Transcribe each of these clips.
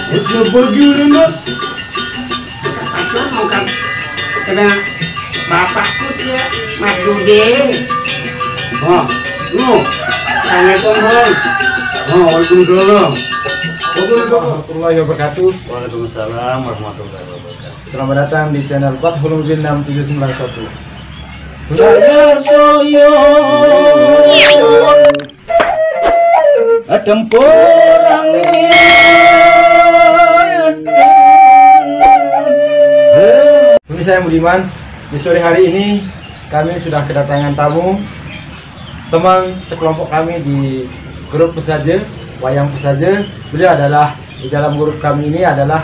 Itu pergi udah nak. Pacar mau kan kena bapakku dia Mas Dude. Oh, no. Assalamualaikum Bang. Oh, waalaikumsalam. Warahmatullahi wabarakatuh. Waalaikumsalam warahmatullahi wabarakatuh. Selamat datang di channel Fathul Mubin 6791. Saya soyo tempur angin. Ini saya Budiman. Di sore hari ini kami sudah kedatangan tamu, teman sekelompok kami di grup Pesaja, Wayang Pesaja. Beliau adalah di dalam grup kami ini adalah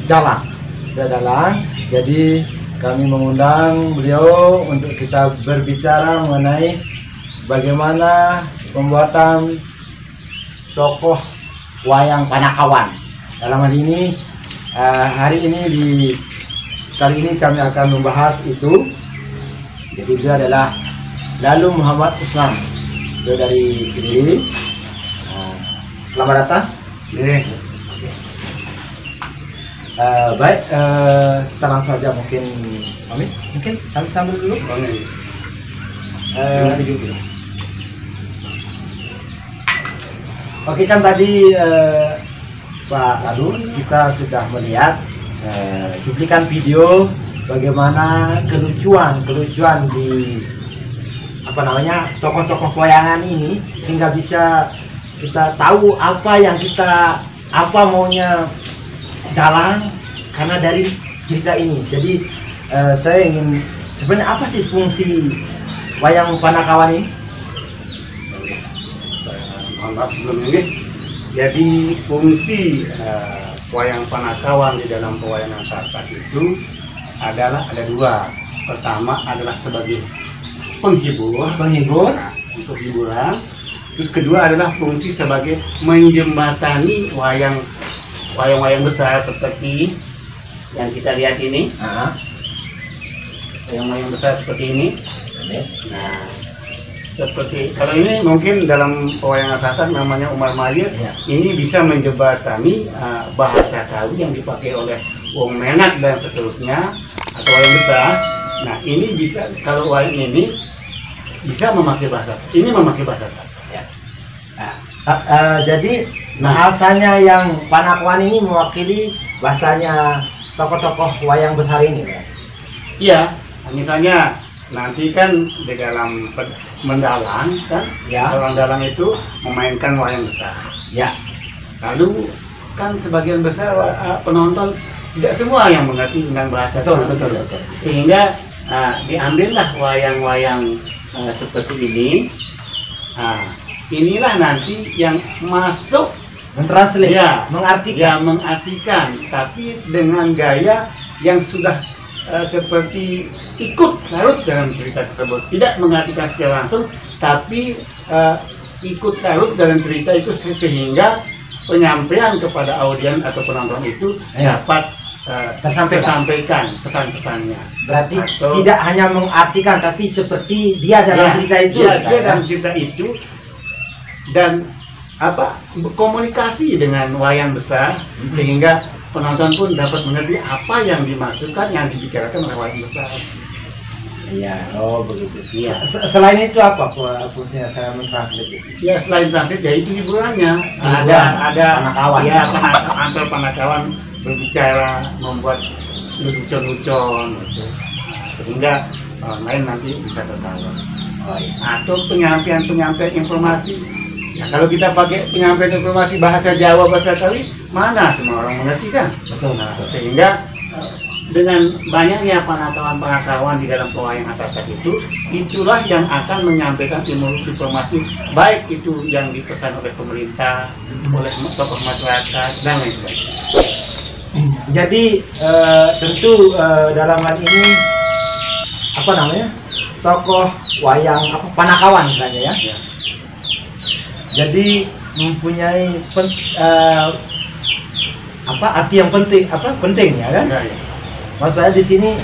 Dalang. Jadi kami mengundang beliau untuk kita berbicara mengenai bagaimana pembuatan tokoh wayang Panakawan. Dalam hal ini kali ini kami akan membahas itu. Jadi beliau adalah Lalu Muhammad Usman. Beliau dari Kediri. Selamat datang. Baik, kita langsung saja mungkin kami sambil dulu. Oke, kan tadi Pak Lalu kita sudah melihat cuplikan video bagaimana kelucuan di tokoh-tokoh wayangan ini, sehingga bisa kita tahu apa maunya Dalang karena dari cerita ini. Jadi saya ingin sebenarnya apa sih fungsi wayang Panakawan ini? Sebelum ini, jadi fungsi wayang Panakawan di dalam pewayangan Sasak itu ada dua. Pertama adalah sebagai penghibur untuk hiburan. Terus kedua adalah fungsi sebagai menjembatani wayang-wayang besar seperti yang kita lihat ini. Wayang-wayang besar seperti ini. Nah, seperti kalau ini mungkin dalam pewayangan Sasak namanya Umar Mayir. Ini bisa menjembatani bahasa Kawi yang dipakai oleh wong menak dan seterusnya, atau wayang besar. Nah, ini bisa, kalau wayang ini bisa memakai bahasa Sasak. Jadi bahasanya yang Panakawan ini mewakili bahasanya tokoh-tokoh wayang besar ini, ya? Iya, misalnya nanti kan di dalam mendalang kan, orang dalang itu memainkan wayang besar. Ya. Lalu kan sebagian besar penonton tidak semua yang mengerti tentang bahasa. Betul. Sehingga diambillah wayang-wayang seperti ini. Inilah nanti yang masuk Mentranslate, mengartikan, tapi dengan gaya yang sudah seperti ikut larut dalam cerita tersebut, tidak mengartikan secara langsung, tapi ikut larut dalam cerita itu, sehingga penyampaian kepada audiens atau penonton itu dapat tersampaikan pesan-pesannya. Berarti tidak hanya mengartikan, tapi seperti dia dalam cerita itu. Dia dalam cerita itu, dan komunikasi dengan wayang besar, sehingga penonton pun dapat mengerti apa yang dimaksudkan, yang dibicarakan oleh wayang besar. Iya, begitu. Iya. Selain itu apa fungsinya saya mentranslate itu? Ya, selain translate ya itu hiburannya. Ada Panakawan. Ya, antar Panakawan berbicara, membuat lucu-lucuan gitu. Sehingga orang lain nanti bisa tertawa. Atau penyampaian informasi. Ya, kalau kita pakai penyampaian informasi bahasa Jawa, bahasa Kawi, mana semua orang mengerti kan? Betul. Sehingga dengan banyaknya Panakawan di dalam pewayangan Sasak itu, itulah yang akan menyampaikan informasi, baik itu yang dipesan oleh pemerintah, oleh tokoh masyarakat, dan lain sebagainya. Jadi tentu dalam hal ini tokoh wayang Panakawan misalnya, ya. Jadi mempunyai arti yang penting ya kan? Maksud saya di sini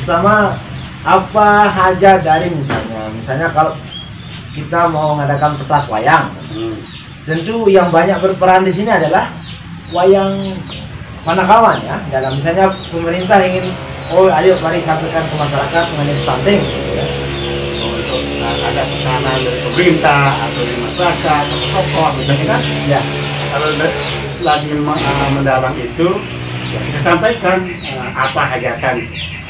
pertama apa saja dari misalnya kalau kita mau mengadakan pentas wayang, tentu yang banyak berperan di sini adalah wayang Panakawan ya, dalam misalnya pemerintah ingin, oh ayo mari sampaikan ke masyarakat mengenai stunting gitu ya. Untuk ada tekanan dari pemerintah atau dari masyarakat atau tokoh misalnya kan, Ya, kalau lagi mendalam itu ya kita sampaikan apa hajatan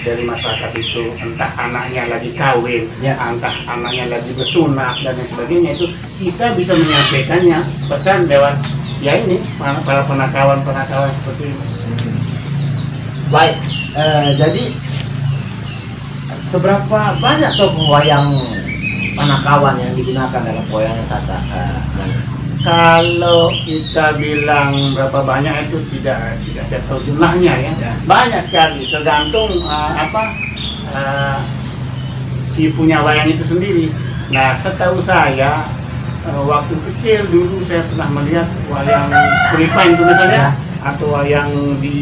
dari masyarakat itu, entah anaknya lagi kawin, Ya. entah anaknya lagi bersunat dan lain sebagainya, itu kita bisa menyampaikannya pesan lewat ya ini para penakawan seperti ini. baik. Jadi seberapa banyak tokoh wayang Panakawan yang digunakan dalam wayang Sasa? Kalau kita bilang berapa banyak itu tidak ada tahu jumlahnya ya. Banyak sekali, tergantung si punya wayang itu sendiri. Nah, setahu saya waktu kecil dulu saya pernah melihat wayang Kuripan itu misalnya, atau wayang di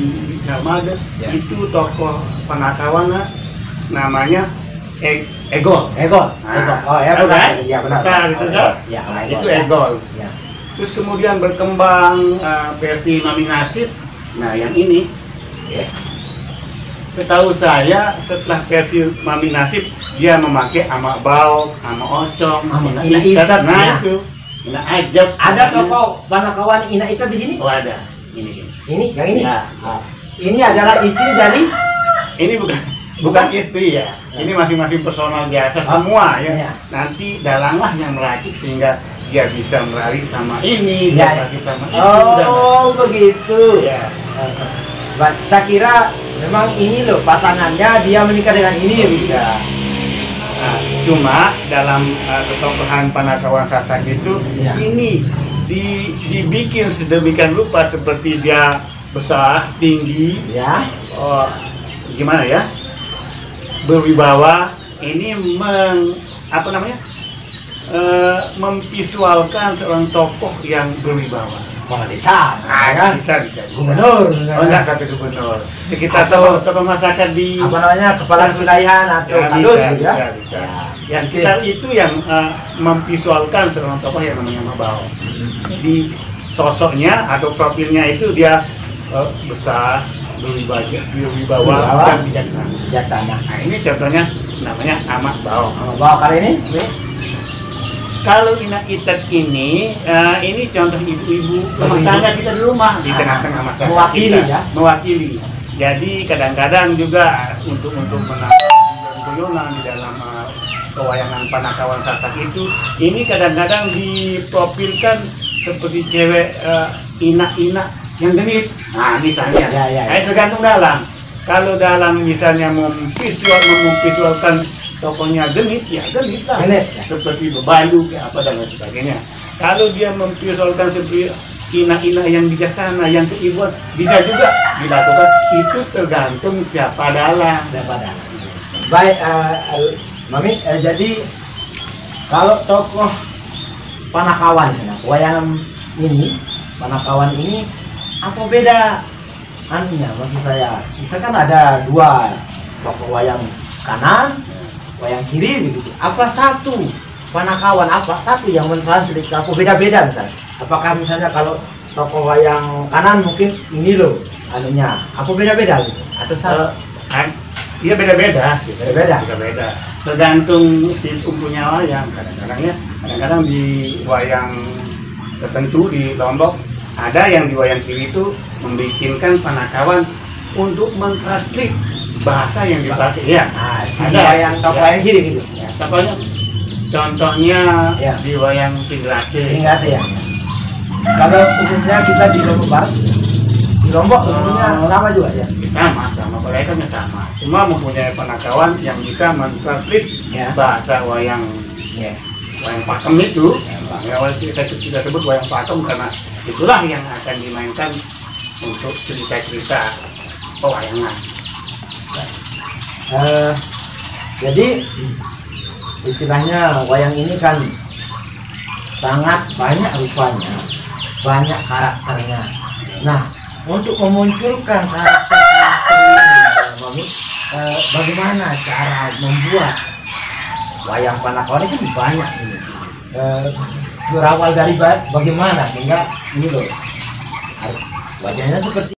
Jamada, itu tokoh Panakawan namanya Egol. Egol. Oh ya Tahu benar. kan? Ya benar. Besar itu kan? Ya, Nah, Egol. itu Egol. Ya. Terus kemudian berkembang versi Mami Nasib. Nah, yang ini setahu saya setelah versi Mami Nasib dia memakai amak bau, amak ocong, Ina Ikat, nah ya. itu, ina ajab. Ada tokoh Panakawan Ina Ikat di sini? Oh ada, ini. Ini, yang ini. Ya. Ini adalah istri dari Ini bukan istri ya. Ini masing-masing personal biasa semua ya. Iya. Nanti dalanglah yang meracik sehingga dia bisa merari sama ini, Ya. dia merari sama itu. dan Oh begitu. ya. Saya kira memang ini loh pasangannya, dia menikah dengan ini begitu. Ya. Nah, cuma dalam ketokohan Panakawan Sasak itu Ya. ini dibikin sedemikian rupa seperti dia besar, tinggi, Ya. gimana ya, berwibawa. Ini memvisualkan seorang tokoh yang berwibawa. Kepala desa, kan? Bisa. Gubernur. Oh, enggak sampai gubernur. Sekitar Atau- tokoh masyarakat di Apa namanya, kepala wilayahan atau Ya, kadus bisa, gitu ya? bisa. Ya, sekitar itu yang memvisualkan seorang tokoh yang namanya Mabao. Di sosoknya atau profilnya itu dia besar, berwibawa dan bijaksana. Bijaksana. Nah, ini contohnya namanya Amak Bao. Bawa kali ini? Kalau Ina Itet ini contoh ibu-ibu rumah tangga kita di rumah, di tengah-tengah masyarakat Mewakili kita. ya? Mewakili. Jadi kadang-kadang juga untuk menambah guyonan di dalam pewayangan Panakawan Sasak itu, ini kadang-kadang diprofilkan seperti cewek ina-ina yang genit. Nah, misalnya, Ya. tergantung dalam. Kalau dalam misalnya memvisualkan tokohnya genit, ya genit lah. Genit, ya. Seperti bebalu, kayak apa dan lain sebagainya. Kalau dia memvisualkan seperti ina-ina yang bijaksana, yang keibuan, bisa juga dilakukan. Itu tergantung siapa dalam. Baik, Mami, jadi kalau tokoh Panakawan, wayang ini, Panakawan ini, apa beda anunya? Maksud saya, misalkan ada dua tokoh wayang kanan, wayang kiri begitu. Apa satu Panakawan, apa satu yang mentranslate? Apa beda-beda misalnya? Apakah misalnya kalau tokoh wayang kanan mungkin ini loh anunya, apa beda-beda gitu? Atau satu? Iya beda-beda. Beda-beda. Tergantung si punya wayang. Kadang-kadang di wayang tertentu di Lombok ada yang di wayang kiri itu membikinkan Panakawan untuk mentranslate bahasa yang dipakai. Ya, Ada wayang tokoh wayang kiri gitu. Ya, contohnya Ya. di wayang Pindrate. Ingat ya. Kalau umumnya kita di Lombok Barat, di Lombok umumnya sama juga ya. Sama mereka sama. Cuma mempunyai Panakawan yang bisa mentranslate Ya. bahasa wayang wayang pakem itu. Ya, kita sebut wayang pakem karena itulah yang akan dimainkan untuk cerita-cerita pewayangan. Jadi istilahnya wayang ini kan sangat banyak rupanya, banyak karakternya. Nah, untuk memunculkan karakter ini, Mami, bagaimana cara membuat wayang Panakawan itu banyak ini? Berawal dari bagaimana sehingga ini loh Wajahnya seperti